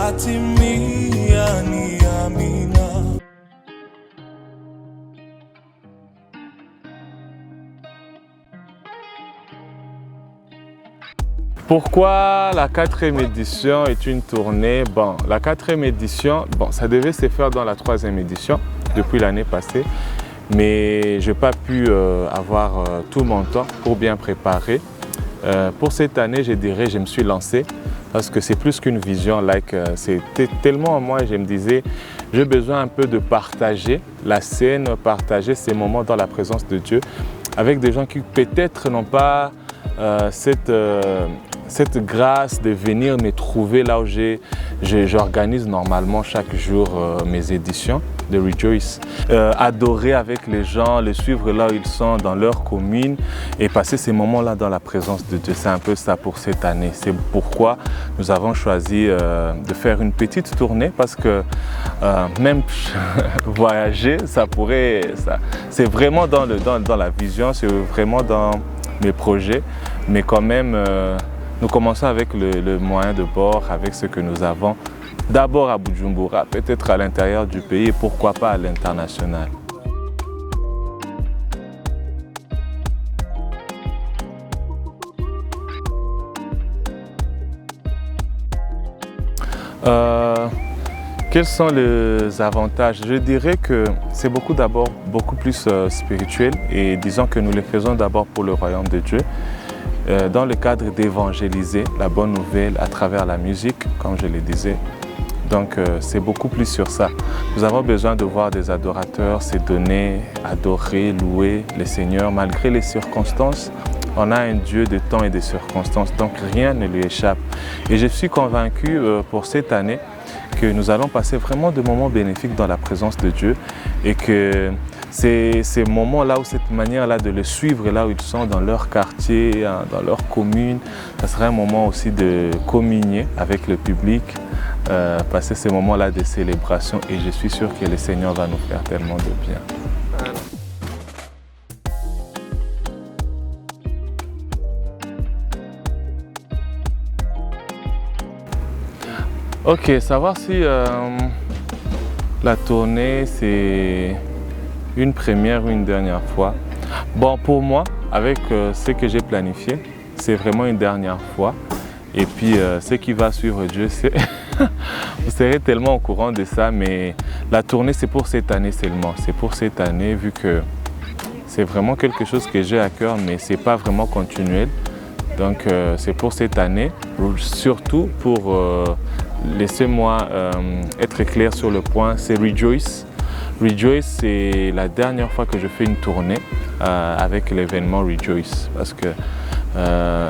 yatimia ni Amina. Pourquoi la 4e édition est une tournée? Bon, la 4e édition, ça devait se faire dans la 3e édition depuis l'année passée, mais je n'ai pas pu avoir tout mon temps pour bien préparer. Pour cette année, je dirais, je me suis lancé parce que c'est plus qu'une vision. C'était tellement en moi, je me disais, j'ai besoin un peu de partager la scène, partager ces moments dans la présence de Dieu avec des gens qui peut-être n'ont pas cette grâce de venir me trouver là où j'organise normalement chaque jour mes éditions de Rejoice. Adorer avec les gens, les suivre là où ils sont dans leur commune et passer ces moments-là dans la présence de Dieu. C'est un peu ça pour cette année. C'est pourquoi nous avons choisi de faire une petite tournée parce que même voyager, c'est vraiment dans la vision, c'est vraiment dans mes projets, mais quand même nous commençons avec le moyen de bord, avec ce que nous avons d'abord à Bujumbura, peut-être à l'intérieur du pays et pourquoi pas à l'international. Quels sont les avantages? Je dirais que c'est beaucoup plus spirituel et disons que nous le faisons d'abord pour le royaume de Dieu, dans le cadre d'évangéliser la bonne nouvelle à travers la musique, comme je le disais. Donc c'est beaucoup plus sur ça. Nous avons besoin de voir des adorateurs se donner, adorer, louer le Seigneur malgré les circonstances. On a un Dieu de temps et de circonstances, donc rien ne lui échappe. Et je suis convaincu pour cette année que nous allons passer vraiment de moments bénéfiques dans la présence de Dieu et que ces moments-là ou cette manière-là de les suivre là où ils sont, dans leur quartier, dans leur commune, ça sera un moment aussi de communier avec le public, passer ces moments-là de célébration et je suis sûr que le Seigneur va nous faire tellement de bien. Ok, savoir si la tournée c'est une première ou une dernière fois. Bon, pour moi, avec ce que j'ai planifié, c'est vraiment une dernière fois. Et puis, ce qui va suivre, Dieu sait. Vous serez tellement au courant de ça, mais la tournée c'est pour cette année seulement. C'est pour cette année, vu que c'est vraiment quelque chose que j'ai à cœur, mais c'est pas vraiment continuel. Donc, c'est pour cette année, surtout pour... Laissez-moi être clair sur le point, c'est Rejoice. Rejoice, c'est la dernière fois que je fais une tournée avec l'événement Rejoice. Parce que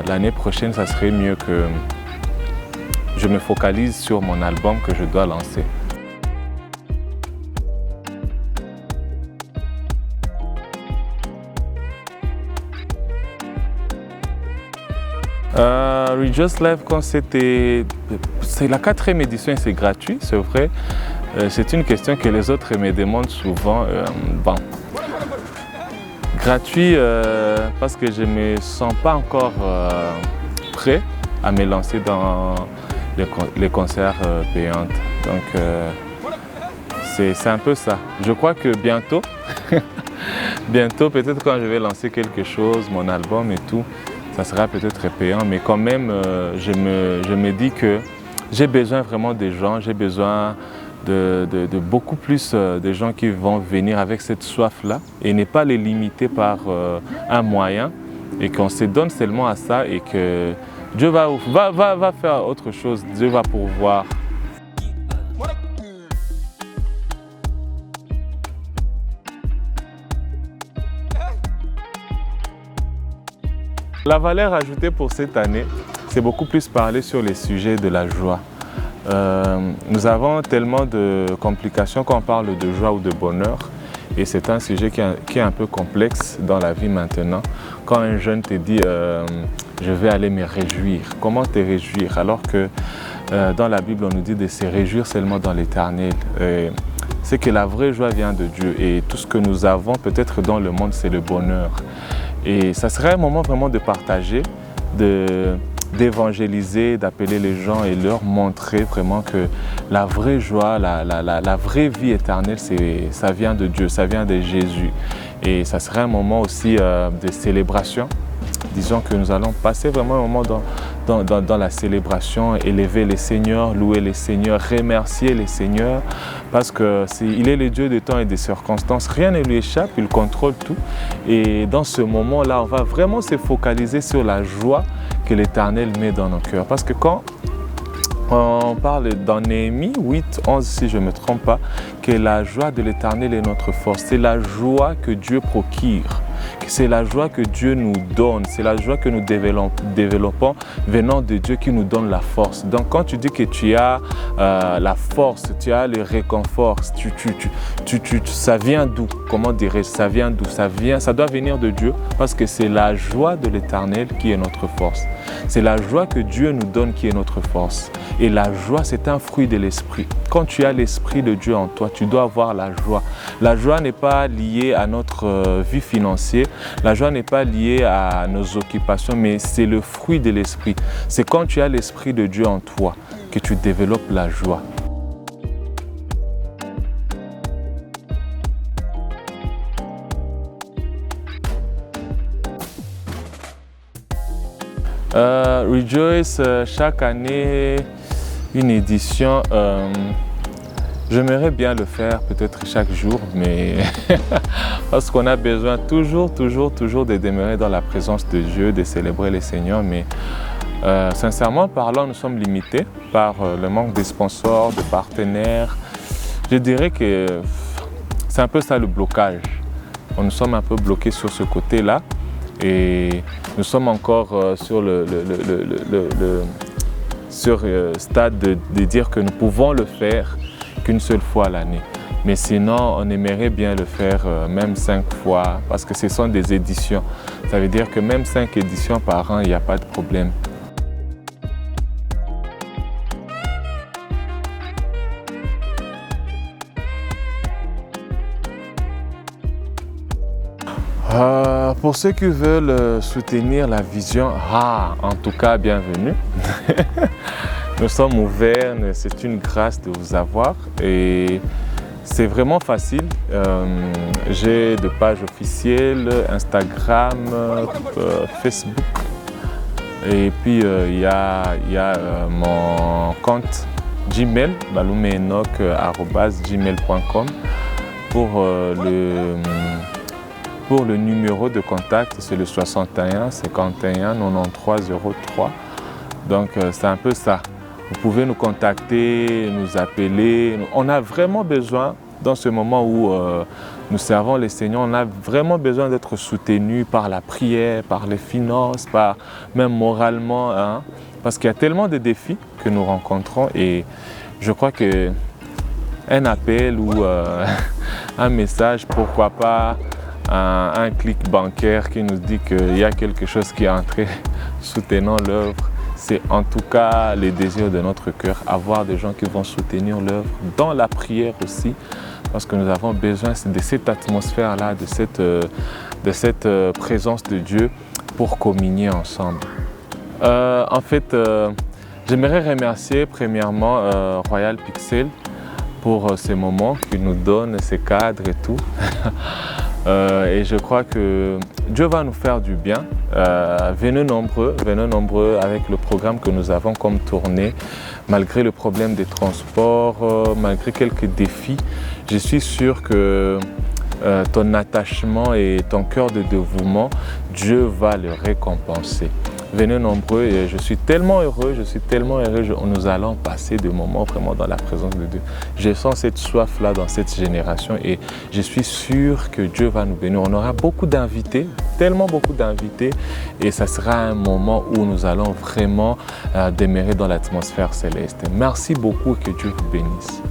l'année prochaine, ça serait mieux que je me focalise sur mon album que je dois lancer. Rejoice Live, quand c'est la 4e édition et c'est gratuit, c'est vrai. C'est une question que les autres me demandent souvent. Gratuit parce que je ne me sens pas encore prêt à me lancer dans les concerts payants. Donc c'est un peu ça. Je crois que bientôt, bientôt peut-être quand je vais lancer quelque chose, mon album et tout, ça sera peut-être payant, mais quand même, je me dis que j'ai besoin vraiment des gens, j'ai besoin de beaucoup plus de gens qui vont venir avec cette soif-là et ne pas les limiter par un moyen et qu'on se donne seulement à ça et que Dieu va faire autre chose, Dieu va pourvoir. La valeur ajoutée pour cette année, c'est beaucoup plus parler sur les sujets de la joie. Nous avons tellement de complications quand on parle de joie ou de bonheur et c'est un sujet qui est un peu complexe dans la vie maintenant. Quand un jeune te dit je vais aller me réjouir, comment te réjouir alors que dans la Bible on nous dit de se réjouir seulement dans l'éternel. C'est que la vraie joie vient de Dieu et tout ce que nous avons peut-être dans le monde c'est le bonheur. Et ça serait un moment vraiment de partager, de d'évangéliser, d'appeler les gens et leur montrer vraiment que la vraie joie, la vraie vie éternelle, ça vient de Dieu, ça vient de Jésus. Et ça serait un moment aussi de célébration. Disons que nous allons passer vraiment un moment dans la célébration, élever les seigneurs, louer les seigneurs, remercier les seigneurs, parce qu'il est le Dieu des temps et des circonstances, rien ne lui échappe, il contrôle tout. Et dans ce moment-là, on va vraiment se focaliser sur la joie que l'Éternel met dans nos cœurs. Parce que quand on parle dans Néhémie 8, 11, si je ne me trompe pas, que la joie de l'Éternel est notre force, c'est la joie que Dieu procure. C'est la joie que Dieu nous donne, c'est la joie que nous développons venant de Dieu qui nous donne la force. Donc quand tu dis que tu as la force, tu as le réconfort, ça vient d'où? Comment dirais-je? Ça vient d'où? Ça doit venir de Dieu parce que c'est la joie de l'Éternel qui est notre force. C'est la joie que Dieu nous donne qui est notre force. Et la joie, c'est un fruit de l'esprit. Quand tu as l'esprit de Dieu en toi, tu dois avoir la joie. La joie n'est pas liée à notre vie financière. La joie n'est pas liée à nos occupations, mais c'est le fruit de l'esprit. C'est quand tu as l'esprit de Dieu en toi que tu développes la joie. Rejoice, chaque année, une édition. J'aimerais bien le faire peut-être chaque jour, mais parce qu'on a besoin toujours de demeurer dans la présence de Dieu, de célébrer les Seigneurs. Mais sincèrement parlant, nous sommes limités par le manque de sponsors, de partenaires. Je dirais que c'est un peu ça le blocage. Nous sommes un peu bloqués sur ce côté-là et nous sommes encore sur le stade de dire que nous pouvons le faire qu'une seule fois à l'année. Mais sinon, on aimerait bien le faire même 5 fois parce que ce sont des éditions. Ça veut dire que même 5 éditions par an, il n'y a pas de problème. Pour ceux qui veulent soutenir la vision, en tout cas, bienvenue. Nous sommes ouverts, c'est une grâce de vous avoir et c'est vraiment facile. J'ai des pages officielles, Instagram, Facebook et puis il y a mon compte Gmail, baloumeenoch@gmail.com pour le numéro de contact, c'est le 61 51 93 03. Donc c'est un peu ça. Vous pouvez nous contacter, nous appeler. On a vraiment besoin, dans ce moment où nous servons les Seigneurs, on a vraiment besoin d'être soutenus par la prière, par les finances, même moralement. Hein, parce qu'il y a tellement de défis que nous rencontrons et je crois qu'un appel ou un message, pourquoi pas, un clic bancaire qui nous dit qu'il y a quelque chose qui est entré soutenant l'œuvre. C'est en tout cas le désir de notre cœur, avoir des gens qui vont soutenir l'œuvre dans la prière aussi, parce que nous avons besoin de cette atmosphère-là, de cette présence de Dieu pour communier ensemble. En fait, j'aimerais remercier premièrement Royal Pixel pour ces moments qu'il nous donne, ces cadres et tout. Et je crois que Dieu va nous faire du bien. Venez nombreux avec le programme que nous avons comme tournée. Malgré le problème des transports, malgré quelques défis, je suis sûr que ton attachement et ton cœur de dévouement, Dieu va le récompenser. Venez nombreux et je suis tellement heureux, nous allons passer des moments vraiment dans la présence de Dieu. Je sens cette soif-là dans cette génération et je suis sûr que Dieu va nous bénir. On aura beaucoup d'invités, tellement beaucoup d'invités et ça sera un moment où nous allons vraiment demeurer dans l'atmosphère céleste. Merci beaucoup et que Dieu vous bénisse.